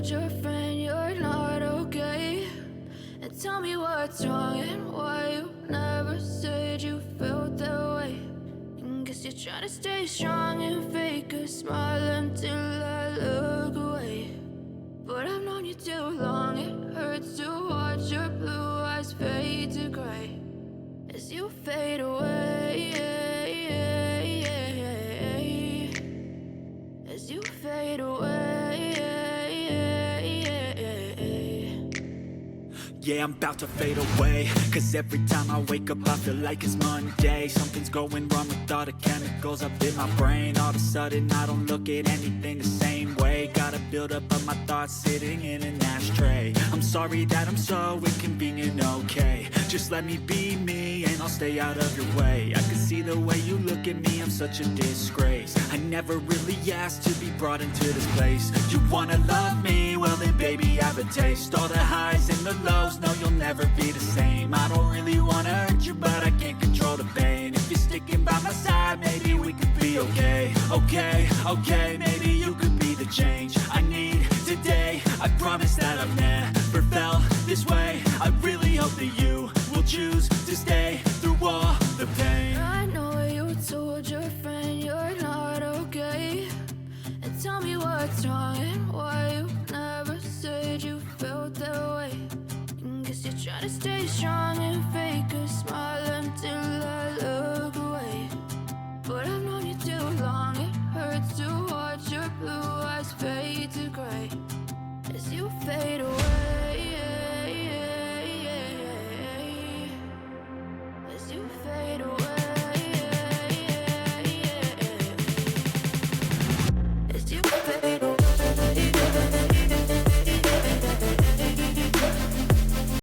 told your friend you're not okay? And tell me what's wrong and why you never said you felt that way. And guess you're trying to stay strong and fake a smile until I look away. But I've known you too long, it hurts to watch your blue eyes fade to gray as you fade away, as you fade away. Yeah, I'm about to fade away, cause every time I wake up I feel like it's Monday. Something's going wrong with all the chemicals up in my brain. All of a sudden I don't look at anything the same way. Gotta build up of my thoughts sitting in an ashtray. I'm sorry that I'm so inconvenient, okay? Just let me be me and I'll stay out of your way. I can see the way you look at me, I'm such a disgrace. I never really asked to be brought into this place. You wanna love me? Well then baby, have a taste. All the highs and the lows, no, you'll never be the same. I don't really wanna hurt you, but I can't control the pain. If you're sticking by my side, maybe we could be okay. Okay, maybe you could be the change I need today. I promise that I've never felt this way. I really hope that you will choose to stay through all the pain. I know you told your friend you're not okay. And tell me what's wrong and why you never said you felt that way. And guess you're trying to stay strong and fake a smile until I look away. But I've known you too long, it hurts to watch your blue eyes fade to gray as you fade away.